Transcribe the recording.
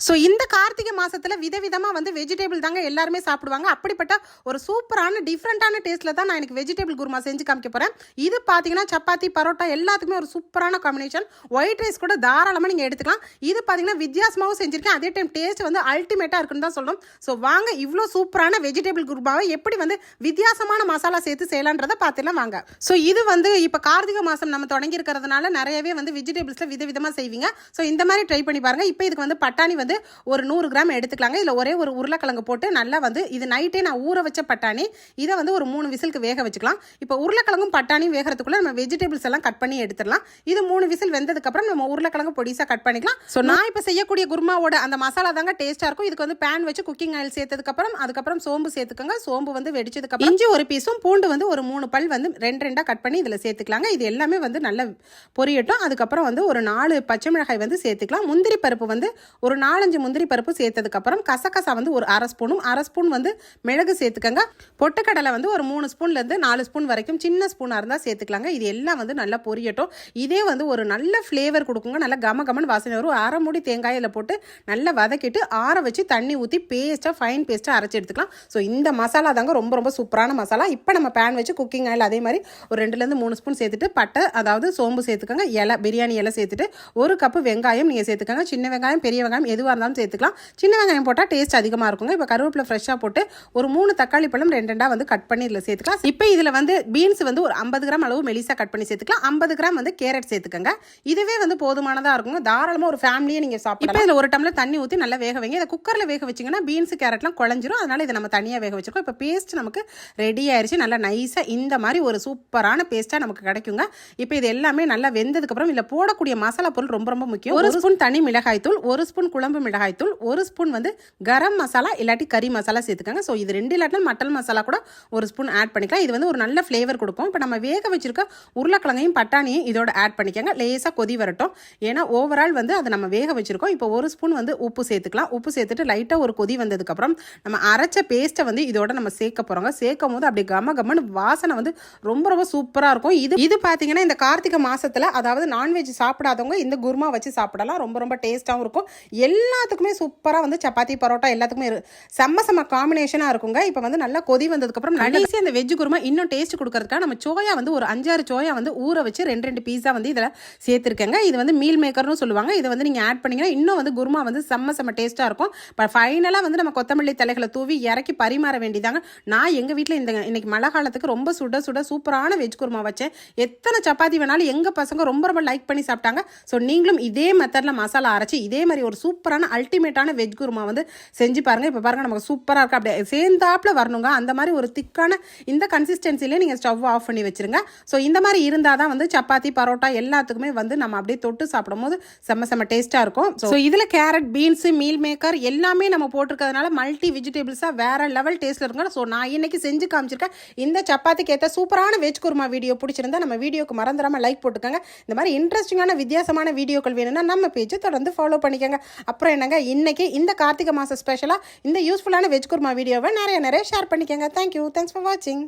So இந்த கார்த்திகை மாதத்தில் விதவிதமாக வந்து வெஜிடபிள் தாங்க எல்லாருமே சாப்பிடுவாங்க. அப்படிப்பட்ட ஒரு சூப்பரான டிஃப்ரெண்ட்டான டேஸ்ட்டில் தான் நான் எனக்கு வெஜிடபிள் குருமா செஞ்சு காமிக்க போகிறேன். இது பார்த்தீங்கன்னா சப்பாத்தி பரோட்டா எல்லாத்துக்குமே ஒரு சூப்பரான காம்பினேஷன். ஒயிட் ரைஸ் கூட தாராளமாக நீங்கள் எடுத்துக்கலாம். இது பார்த்தீங்கன்னா வித்தியாசமாகவும் செஞ்சுருக்கேன், அதே டைம் டேஸ்ட் வந்து அல்டிமேட்டாக இருக்குன்னு தான் சொல்லணும். ஸோ வாங்க இவ்வளோ சூப்பரான வெஜிடபிள் குருமாவை எப்படி வந்து வித்தியாசமான மசாலா சேர்த்து செய்யலான்றதை பார்த்துலாம் வாங்க. ஸோ இது வந்து இப்போ கார்த்திகை மாதம் நம்ம தொடங்கி இருக்கிறதுனால நிறையவே வந்து வெஜிடபிள்ஸில் விதவிதமாக செய்வீங்க. ஸோ இந்த மாதிரி ட்ரை பண்ணி பாருங்கள். இப்போ இதுக்கு வந்து பட்டாணி வந்து ஒரு 100 கிராம் எடுத்துக்கலாங்க. இதில் ஒரே ஒரு உருளைக்கிழங்கு போட்டு நல்லா வந்து இது நைட்டே நான் ஊற வச்ச பட்டாணி, இதை வந்து ஒரு 3 விசிலுக்கு வேக வச்சுக்கலாம். இப்போ உருளைக்கிழங்கும் பட்டாணியும் வேகிறதுக்குள்ள நம்ம வெஜிடபிள்ஸ் எல்லாம் கட் பண்ணி எடுத்துடலாம். இது 3 விசில் வெந்ததுக்கப்புறம் நம்ம உருளைக்கிழங்கு பொடிசாக கட் பண்ணிக்கலாம். ஸோ நான் இப்போ செய்யக்கூடிய குருமாவோட அந்த மசாலா தாங்க டேஸ்ட்டாக இருக்கும். இதுக்கு வந்து பேன் வச்சு குக்கிங் ஆயில் சேர்த்ததுக்கப்புறம் அதுக்கப்புறம் சோம்பு சேர்த்துக்கோங்க. சோம்பு வந்து வெடிச்சதுக்கப்புறம் இஞ்சி ஒரு பீஸும் பூண்டு வந்து ஒரு 3 பல் வந்து 2 கட் பண்ணி இதில் சேர்த்துக்கலாங்க. இது எல்லாமே வந்து நல்லா பொரியட்டும். அதுக்கப்புறம் வந்து ஒரு 4 பச்சை மிளகாய் வந்து சேர்த்துக்கலாம். முந்திரி பருப்பு வந்து ஒரு 4-5 முந்திரி பருப்பு சேர்த்ததுக்கப்புறம் கசகசா வந்து ஒரு அரை ஸ்பூன் வந்து மிளகு சேர்த்துக்கங்க. பொட்டுக்கடலை வந்து ஒரு 3 ஸ்பூன்லேருந்து 4 ஸ்பூன் வரைக்கும் சின்ன ஸ்பூனாக இருந்தால் சேர்த்துக்கலாங்க. இது எல்லாம் வந்து நல்லா பொரியட்டும். இதே வந்து ஒரு நல்ல ஃப்ளேவர் கொடுக்குங்க. நல்லா கமகமன்னு வாசனை வரும். அரை மூடி தேங்காயில் போட்டு நல்லா வதக்கிட்டு ஆற வச்சு தண்ணி ஊற்றி ஃபைன் பேஸ்ட்டாக அரைச்சி எடுத்துக்கலாம். ஸோ இந்த மசாலா தாங்க ரொம்ப ரொம்ப சூப்பரான மசாலா. இப்போ நம்ம பேன் வச்சு குக்கிங் ஆயில் அதே மாதிரி ஒரு 2-3 ஸ்பூன் சேர்த்துட்டு பட்டை அதாவது சோம்பு சேர்த்துக்கோங்க. பிரியாணி இலை சேர்த்துட்டு 1 கப்பு வெங்காயம் நீங்கள் சேர்த்துக்கோங்க. சின்ன வெங்காயம் பெரிய வெங்காயம் எதுவாக இருந்தாலும் சேர்த்துக்கலாம். சின்ன வெங்காயம் போட்டால் டேஸ்ட் அதிகமாக இருக்குங்க. இப்போ கருவேப்பிலை ஃப்ரெஷ்ஷாக போட்டு ஒரு 3 தக்காளி பழம் 2 வந்து கட் பண்ணி இதில் சேர்த்துக்கலாம். இப்போ இதில் வந்து பீன்ஸ் வந்து ஒரு 50 கிராம் அளவு மெலிசா கட் பண்ணி சேர்த்துக்கலாம். 50 கிராம் வந்து கேரட் சேர்த்துக்கங்க. இதுவே வந்து போதுமானதாக இருக்குங்க. தாராளமாக ஒரு ஃபேமிலியே நீங்கள் சாப்பிடலாம். இப்போ இதில் 1 டம்ளர் தண்ணி ஊற்றி நல்லா வேக வைங்க. இதை குக்கரில் வேக வச்சிங்கன்னா பீன்ஸ் கேரட்லாம் குழஞ்சிரும். அதனால் இதை நம்ம தனியாக வேக வச்சிருக்கோம். இப்போ பேஸ்ட் நமக்கு ரெடி ஆயிடுச்சு. நல்லா நைஸாக இந்த மாதிரி ஒரு சூப்பரான பேஸ்ட்டாக நமக்கு கிடைக்குங்க. இப்போ இது எல்லாமே நல்லா வெந்ததுக்கப்புறம் இதில் போடக்கூடிய மசாலா பொருள் ரொம்ப ரொம்ப முக்கியம். 1 ஸ்பூன் தனி மிளகாய் தூள், 1 ஸ்பூன் குழம்பு மிளகாய் தூள், 1 ஸ்பூன் வந்து கரம் மசாலா இல்லாட்டி கறி மசாலா சேர்த்துக்காங்க. ஸோ இது 2 இல்லாட்டி மட்டன் மசாலா கூட 1 ஸ்பூன் ஆட் பண்ணிக்கலாம். இது வந்து ஒரு நல்ல ஃப்ளேவர் கொடுக்கும். இப்போ நம்ம வேக வச்சிருக்க உருளைக்கிழங்கையும் பட்டாணியும் இதோட ஆட் பண்ணிக்கோங்க. லேசாக கொதி வரட்டும். ஏன்னா ஓவரால் வந்து அதை நம்ம வேக வச்சிருக்கோம். இப்போ 1 ஸ்பூன் வந்து உப்பு சேர்த்துக்கலாம். உப்பு சேர்த்துட்டு லைட்டாக ஒரு கொதி வந்ததுக்கப்புறம் நம்ம அரைச்ச பேஸ்ட்டை வந்து இதோட நம்ம சேர்க்க போகிறோங்க. சேர்க்கும் போது அப்படி கமன்னு வாசனை வந்து ரொம்ப ரொம்ப சூப்பராக இருக்கும். இது பார்த்தீங்கன்னா இந்த கார்த்திகை மாதத்தில் அதாவது நான்வெஜ் சாப்பிடாதவங்க இந்த குருமா வச்சு சாப்பிடலாம். ரொம்ப ரொம்ப டேஸ்ட்டாகவும் இருக்கும். எல்லாத்துக்குமே சூப்பராக வந்து சப்பாத்தி பரோட்டா எல்லாத்துக்குமே செம்ம காம்பினேஷனாக இருக்குங்க. இப்போ வந்து நல்லா கொதி வந்ததுக்கப்புறம் கடைசி அந்த வெஜ் குருமா இன்னும் டேஸ்ட் கொடுக்கறதுக்காக நம்ம சோயா வந்து ஒரு 5-6 சோயா வந்து ஊற வச்சு 2 பீஸா வந்து இதில் சேர்த்துருக்கேங்க. இது வந்து மீல் மேக்கர்னு சொல்லுவாங்க. இதை வந்து நீங்கள் ஆட் பண்ணிங்கன்னா இன்னும் வந்து குருமா வந்து செம்ம டேஸ்ட்டாக இருக்கும். இப்போ ஃபைனலாக வந்து நம்ம கொத்தமல்லி தலைகளை தூவி இறக்கி பரிமாற வேண்டியதாங்க. நான் எங்கள் வீட்டில் இன்னைக்கு மழை காலத்துக்கு ரொம்ப சுட சூப்பரான வெஜ் குருமா வச்சேன். எத்தனை சப்பாத்தி வேணாலும் எங்கள் பசங்க ரொம்ப ரொம்ப லைக் பண்ணி சாப்பிட்டாங்க. ஸோ நீங்களும் இதே மெத்தடில் மசாலா அரைச்சி இதே மாதிரி ஒரு சூப்பரான அல்டிமேட்டான வெஜ் குருமா வந்து செஞ்சு பாருங்க. இப்போ பாருங்க நமக்கு சூப்பராக இருக்கு. அப்படியே சேர்ந்தாப்புல வரணுங்க. அந்த மாதிரி ஒரு திக்கான இந்த கன்சிஸ்டன்சிலே நீங்கள் ஸ்டவ் ஆஃப் பண்ணி வச்சிருங்க. ஸோ இந்த மாதிரி இருந்தால் தான் வந்து சப்பாத்தி பரோட்டா எல்லாத்துக்குமே வந்து நம்ம அப்படியே தொட்டு சாப்பிடும் போது செம்ம டேஸ்ட்டாக இருக்கும். ஸோ இதில் கேரட் பீன்ஸ் மீல் மேக்கர் எல்லாமே நம்ம போட்டிருக்கிறதுனால மல்டி வெஜிடபிள்ஸாக வேற லெவல் டேஸ்ட்டில் இருக்குங்க. ஸோ நான் இன்னைக்கு செஞ்சு காமிச்சிருக்கேன். இந்த சப்பாத்திக்கு ஏற்ற சூப்பரான வெஜ் குருமா வீடியோ பிடிச்சிருந்தா நம்ம வீடியோக்கு மறந்துடாமல் லைக் போட்டுக்கோங்க. இந்த மாதிரி இன்ட்ரெஸ்டிங்கான வித்தியாசமான வீடியோக்கள் வேணும்னா நம்ம பேஜை தொடர்ந்து ஃபாலோ பண்ணிக்கோங்க. அப்புறம் என்னங்க இன்னைக்கு இந்த கார்த்திகை மாதம் ஸ்பெஷலாக இந்த யூஸ்ஃபுல்லான வெஜ் குருமா வீடியோவை நிறைய ஷேர் பண்ணிக்கோங்க. தேங்க்யூ. தேங்க்ஸ் ஃபார் வாட்சிங்.